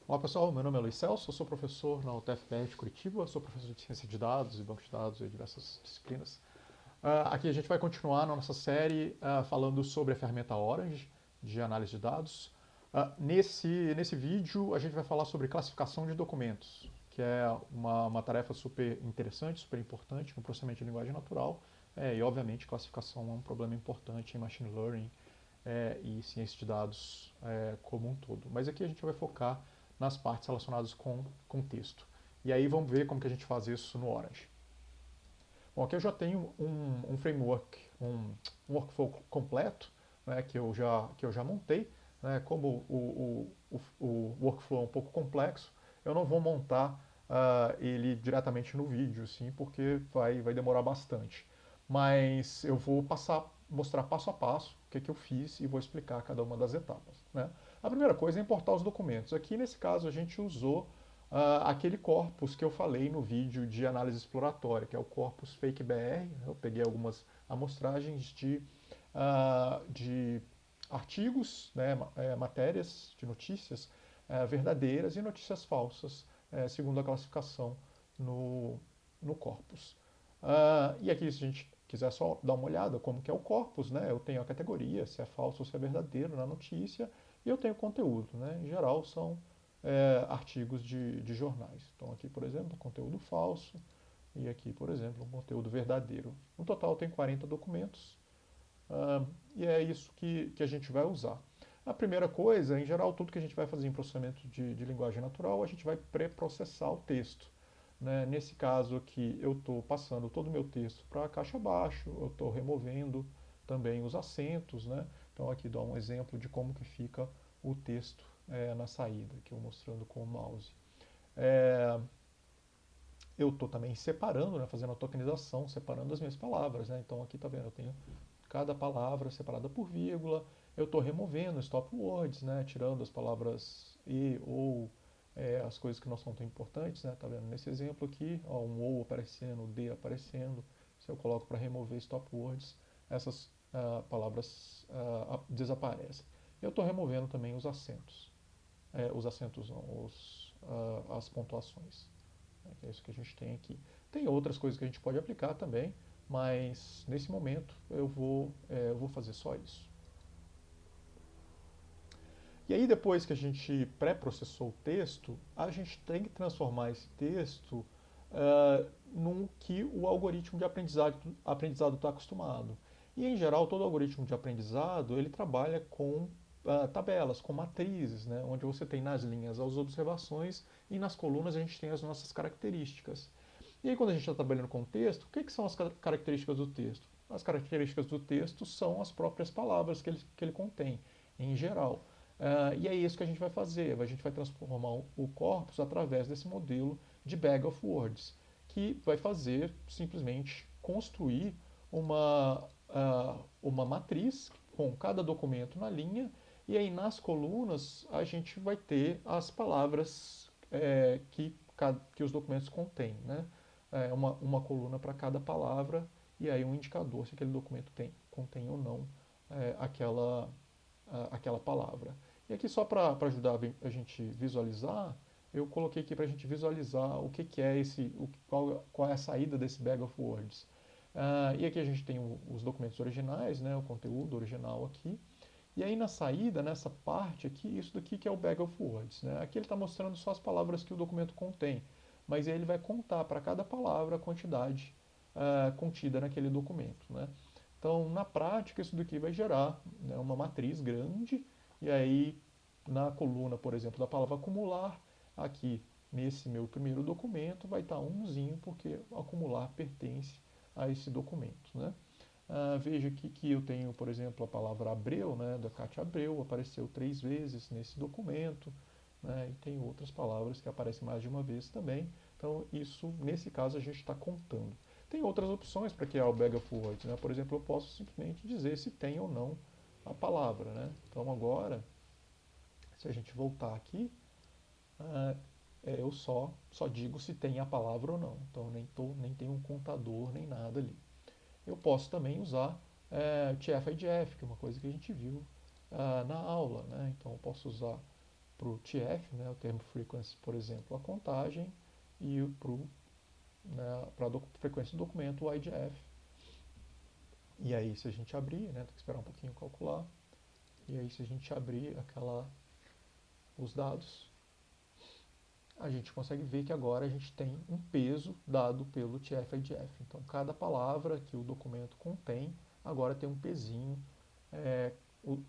Olá pessoal, meu nome é Luiz Celso, eu sou professor na UTFPR de Curitiba, sou professor de ciência de dados e banco de dados e diversas disciplinas. Aqui a gente vai continuar na nossa série falando sobre a ferramenta Orange de análise de dados. Nesse vídeo a gente vai falar sobre classificação de documentos, que é uma tarefa super interessante, super importante no processamento de linguagem natural. E obviamente classificação é um problema importante em machine learning e ciência de dados como um todo. Mas aqui a gente vai focar nas partes relacionadas com texto. E aí vamos ver como que a gente faz isso no Orange. Bom, aqui eu já tenho um framework, um workflow completo, né, que eu já montei. Né, como o workflow é um pouco complexo, eu não vou montar ele diretamente no vídeo, sim, porque vai demorar bastante. Mas eu vou mostrar passo a passo o que eu fiz e vou explicar cada uma das etapas. Né? A primeira coisa é importar os documentos. Aqui, nesse caso, a gente usou aquele corpus que eu falei no vídeo de análise exploratória, que é o corpus FakeBR. Eu peguei algumas amostragens de artigos, né, matérias de notícias verdadeiras e notícias falsas, segundo a classificação no corpus. E aqui, se a gente quiser só dar uma olhada como que é o corpus, né, eu tenho a categoria, se é falso ou se é verdadeiro na notícia, e eu tenho conteúdo. Né, em geral, são artigos de jornais. Então, aqui, por exemplo, conteúdo falso, e aqui, por exemplo, um conteúdo verdadeiro. No total, tem 40 documentos, e é isso que a gente vai usar. A primeira coisa, em geral, tudo que a gente vai fazer em processamento de linguagem natural, a gente vai pré-processar o texto. Né? Nesse caso aqui, eu estou passando todo o meu texto para a caixa abaixo, eu estou removendo também os acentos. Né? Então, aqui dá um exemplo de como que fica o texto na saída, que eu mostrando com o mouse. É, eu estou também separando, né, fazendo a tokenização, separando as minhas palavras. Né? Então, aqui está vendo, eu tenho cada palavra separada por vírgula. Eu estou removendo stop words, né, tirando as palavras e ou as coisas que não são tão importantes. Né, tá vendo nesse exemplo aqui, ó, um ou aparecendo, um d aparecendo. Se eu coloco para remover stop words, essas palavras desaparecem. Eu estou removendo também os acentos não, as pontuações. Que é isso que a gente tem aqui. Tem outras coisas que a gente pode aplicar também, mas nesse momento eu vou fazer só isso. E aí depois que a gente pré-processou o texto, a gente tem que transformar esse texto num que o algoritmo de aprendizado está acostumado. E em geral todo algoritmo de aprendizado ele trabalha com tabelas, com matrizes, né, onde você tem nas linhas as observações e nas colunas a gente tem as nossas características. E aí quando a gente está trabalhando com o texto, o que são as características do texto? As características do texto são as próprias palavras que ele contém, em geral. E é isso que a gente vai fazer. A gente vai transformar o corpus através desse modelo de bag of words, que vai fazer simplesmente construir uma matriz com cada documento na linha, e aí nas colunas a gente vai ter as palavras que os documentos contêm. Né? Uma coluna para cada palavra, e aí um indicador se aquele documento contém ou não aquela palavra. E aqui só para ajudar a gente visualizar, eu coloquei aqui para a gente visualizar o que é qual é a saída desse bag of words. E aqui a gente tem os documentos originais, né, o conteúdo original aqui. E aí na saída, nessa parte aqui, isso daqui que é o bag of words. Né? Aqui ele está mostrando só as palavras que o documento contém, mas aí ele vai contar para cada palavra a quantidade contida naquele documento. Né? Então, na prática, isso daqui vai gerar, né, uma matriz grande, e aí na coluna, por exemplo, da palavra acumular, aqui nesse meu primeiro documento vai estar umzinho, porque acumular pertence a esse documento. Né? Veja aqui que eu tenho, por exemplo, a palavra Abreu, né, da Cátia Abreu, apareceu 3 vezes nesse documento, né, e tem outras palavras que aparecem mais de uma vez também. Então, isso, nesse caso, a gente está contando. Tem outras opções para criar o bag of words. Né? Por exemplo, eu posso simplesmente dizer se tem ou não a palavra. Né? Então, agora, se a gente voltar aqui, eu só digo se tem a palavra ou não. Então, nem tem um contador, nem nada ali. Eu posso também usar TF-IDF, que é uma coisa que a gente viu na aula. Né? Então eu posso usar o TF, né, o termo frequency, por exemplo, a contagem, e para a frequência do documento, o IDF. E aí, se a gente abrir, né, tem que esperar um pouquinho calcular, e aí se a gente abrir os dados, a gente consegue ver que agora a gente tem um peso dado pelo TF-IDF. Então, cada palavra que o documento contém, agora tem um pezinho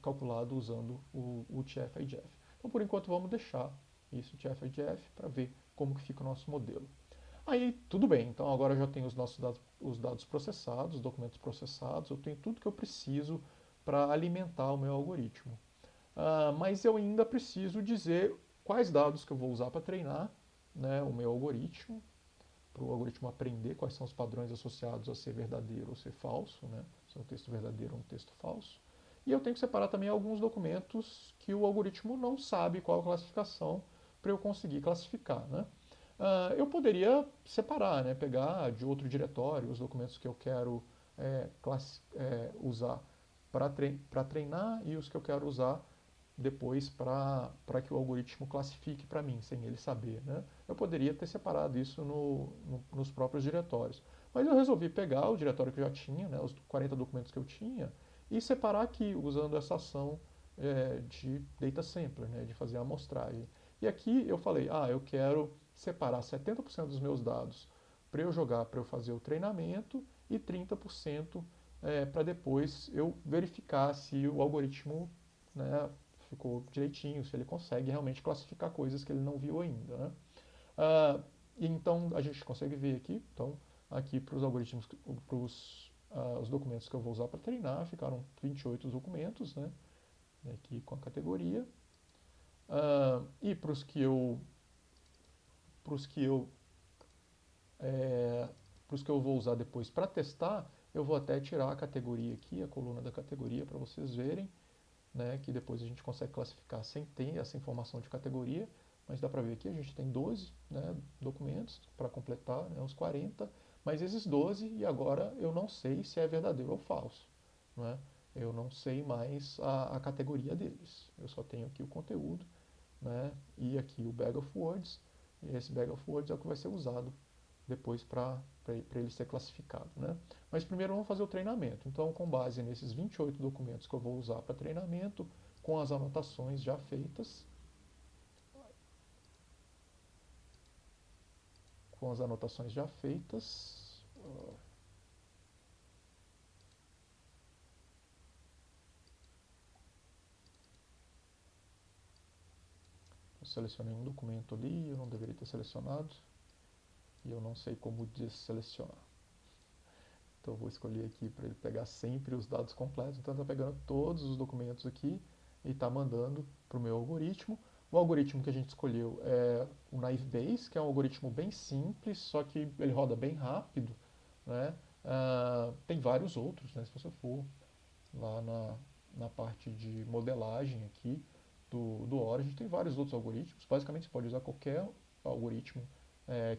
calculado usando o TF-IDF. Então, por enquanto, vamos deixar isso TF-IDF para ver como que fica o nosso modelo. Aí, tudo bem. Então, agora eu já tenho os dados processados, os documentos processados, eu tenho tudo que eu preciso para alimentar o meu algoritmo. Mas eu ainda preciso dizer quais dados que eu vou usar para treinar, né, o meu algoritmo, para o algoritmo aprender quais são os padrões associados a ser verdadeiro ou ser falso, né, se é um texto verdadeiro ou um texto falso. E eu tenho que separar também alguns documentos que o algoritmo não sabe qual a classificação para eu conseguir classificar. Né? Eu poderia separar, né, pegar de outro diretório os documentos que eu quero usar para treinar e os que eu quero usar depois para que o algoritmo classifique para mim, sem ele saber. Né? Eu poderia ter separado isso nos próprios diretórios. Mas eu resolvi pegar o diretório que eu já tinha, né, os 40 documentos que eu tinha, e separar aqui, usando essa ação de data sampler, né, de fazer a amostragem. E aqui eu falei, eu quero separar 70% dos meus dados para eu jogar, para eu fazer o treinamento, e 30% para depois eu verificar se o algoritmo, né, ficou direitinho, se ele consegue realmente classificar coisas que ele não viu ainda. Né? Então a gente consegue ver aqui, então aqui para os algoritmos, para os documentos que eu vou usar para treinar, ficaram 28 documentos, né, aqui com a categoria. E para os que eu vou usar depois para testar, eu vou até tirar a categoria aqui, a coluna da categoria, para vocês verem, né, que depois a gente consegue classificar sem ter essa informação de categoria, mas dá para ver aqui, a gente tem 12, né, documentos para completar, né, os 40, mas esses 12, e agora eu não sei se é verdadeiro ou falso. Né? Eu não sei mais a categoria deles, eu só tenho aqui o conteúdo, né, e aqui o bag of words, e esse bag of words é o que vai ser usado depois para ele ser classificado. Né? Mas primeiro vamos fazer o treinamento. Então, com base nesses 28 documentos que eu vou usar para treinamento, com as anotações já feitas, eu selecionei um documento ali, eu não deveria ter selecionado, e eu não sei como desselecionar. Então eu vou escolher aqui para ele pegar sempre os dados completos. Então ele está pegando todos os documentos aqui e está mandando para o meu algoritmo. O algoritmo que a gente escolheu é o Naive Bayes, que é um algoritmo bem simples, só que ele roda bem rápido. Né? Tem vários outros, né? Se você for lá na parte de modelagem aqui do Origin, tem vários outros algoritmos. Basicamente você pode usar qualquer algoritmo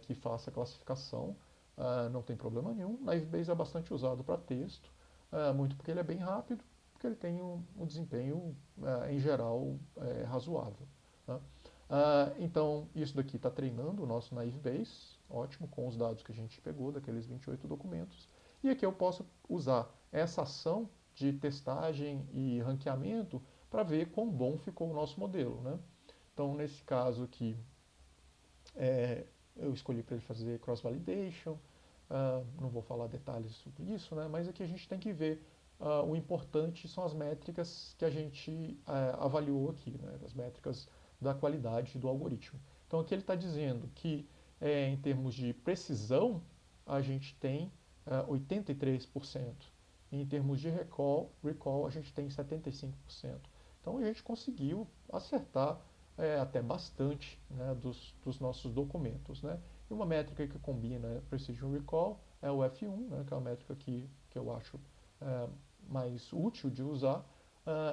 que faça classificação. Não tem problema nenhum. Naive Bayes é bastante usado para texto, muito porque ele é bem rápido, porque ele tem um desempenho, em geral, razoável. Né? Então, isso daqui está treinando o nosso Naive Bayes, ótimo, com os dados que a gente pegou daqueles 28 documentos. E aqui eu posso usar essa ação de testagem e ranqueamento para ver quão bom ficou o nosso modelo. Né? Então, nesse caso aqui, eu escolhi para ele fazer cross-validation, não vou falar detalhes sobre isso, né? Mas aqui a gente tem que ver o importante são as métricas que a gente avaliou aqui, né? As métricas da qualidade do algoritmo. Então aqui ele está dizendo que em termos de precisão a gente tem 83%. E em termos de recall a gente tem 75%. Então a gente conseguiu acertar até bastante, né, dos nossos documentos. Né? E uma métrica que combina Precision Recall é o F1, né, que é uma métrica que eu acho mais útil de usar.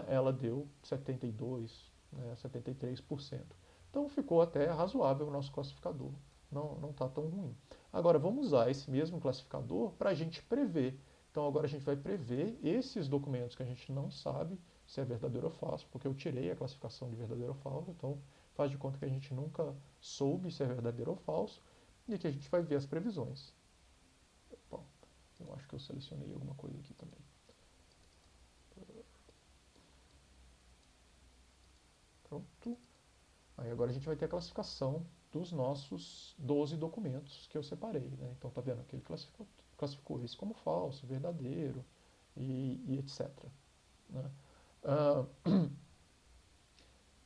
Ela deu 72%, né, 73%. Então ficou até razoável o nosso classificador, não está tão ruim. Agora vamos usar esse mesmo classificador para a gente prever. Então agora a gente vai prever esses documentos que a gente não sabe se é verdadeiro ou falso, porque eu tirei a classificação de verdadeiro ou falso, então faz de conta que a gente nunca soube se é verdadeiro ou falso, e aqui a gente vai ver as previsões. Bom, eu acho que eu selecionei alguma coisa aqui também. Pronto. Aí agora a gente vai ter a classificação dos nossos 12 documentos que eu separei, né? Então tá vendo que ele classificou esse como falso, verdadeiro e etc. Né? Ah,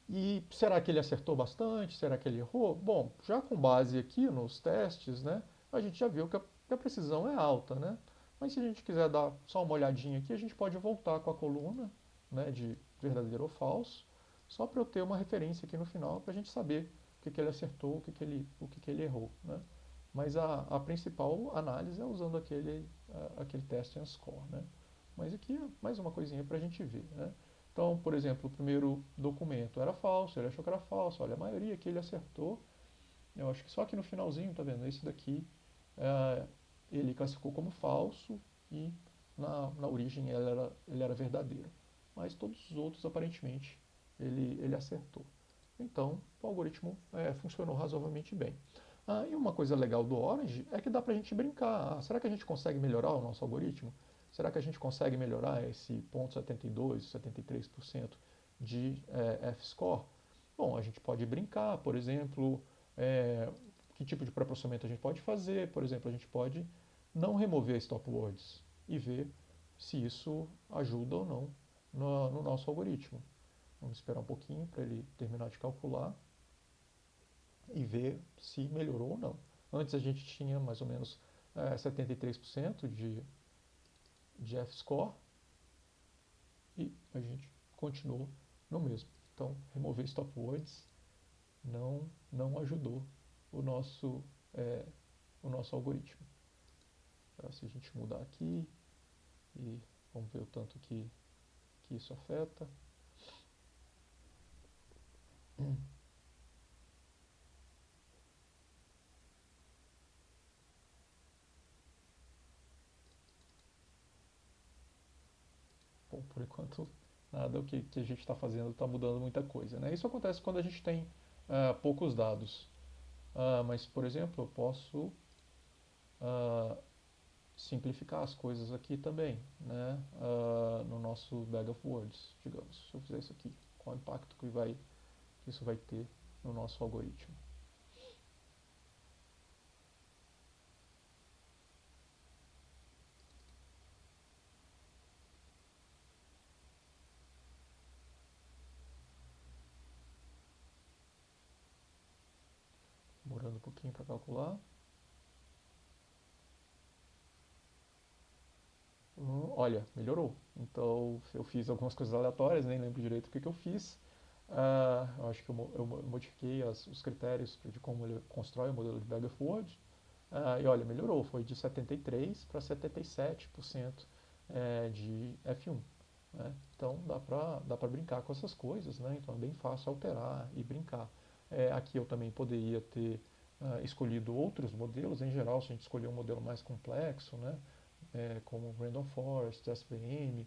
e será que ele acertou bastante? Será que ele errou? Bom, já com base aqui nos testes, né, a gente já viu que a precisão é alta, né? Mas se a gente quiser dar só uma olhadinha aqui, a gente pode voltar com a coluna, né, de verdadeiro ou falso, só para eu ter uma referência aqui no final, para a gente saber o que ele acertou, o que ele errou, né? Mas a principal análise é usando aquele teste and score, né? Mas aqui é mais uma coisinha para a gente ver, né? Então, por exemplo, o primeiro documento era falso, ele achou que era falso. Olha, a maioria aqui ele acertou. Eu acho que só aqui no finalzinho, tá vendo? Esse daqui ele classificou como falso e na origem ele era verdadeiro. Mas todos os outros, aparentemente, ele acertou. Então, o algoritmo funcionou razoavelmente bem. E uma coisa legal do Orange é que dá para a gente brincar. Será que a gente consegue melhorar o nosso algoritmo? Será que a gente consegue melhorar esse 0,72, 73% de F-score? Bom, a gente pode brincar, por exemplo, que tipo de pré-processamento a gente pode fazer. Por exemplo, a gente pode não remover stop words e ver se isso ajuda ou não no nosso algoritmo. Vamos esperar um pouquinho para ele terminar de calcular e ver se melhorou ou não. Antes a gente tinha mais ou menos 73% de F-score e a gente continuou no mesmo. Então, remover stop words não ajudou o o nosso algoritmo. Se a gente mudar aqui e vamos ver o tanto que isso afeta. Bom, por enquanto, nada o que a gente está fazendo está mudando muita coisa, né? Isso acontece quando a gente tem poucos dados. Mas, por exemplo, eu posso simplificar as coisas aqui também, né? No nosso bag of words, digamos. Se eu fizer isso aqui, qual o impacto que isso vai ter no nosso algoritmo? Demorando um pouquinho para calcular. Olha, melhorou. Então eu fiz algumas coisas aleatórias, nem lembro direito o que eu fiz. Eu acho que eu modifiquei os critérios de como ele constrói o modelo de bag of words. E olha, melhorou, foi de 73% para 77% de F1. Né? Então dá pra brincar com essas coisas, né? Então é bem fácil alterar e brincar. Aqui eu também poderia ter escolhido outros modelos. Em geral, se a gente escolher um modelo mais complexo, né? Como Random Forest, SVM,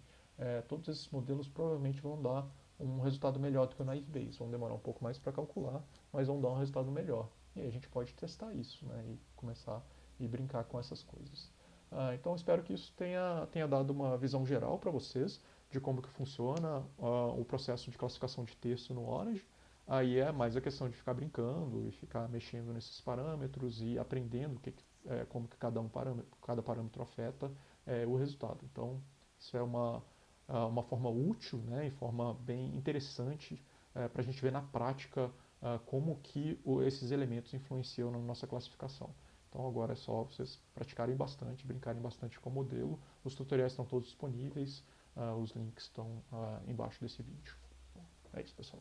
todos esses modelos provavelmente vão dar um resultado melhor do que o Naive Bayes. Vão demorar um pouco mais para calcular, mas vão dar um resultado melhor. E aí a gente pode testar isso, né, e começar e brincar com essas coisas. Então espero que isso tenha dado uma visão geral para vocês de como que funciona o processo de classificação de texto no Orange. Aí é mais a questão de ficar brincando e ficar mexendo nesses parâmetros e aprendendo como que cada parâmetro afeta o resultado. Então, isso é uma forma útil, né, e forma bem interessante para a gente ver na prática como que esses elementos influenciam na nossa classificação. Então agora é só vocês praticarem bastante, brincarem bastante com o modelo. Os tutoriais estão todos disponíveis, os links estão embaixo desse vídeo. Bom, é isso, pessoal.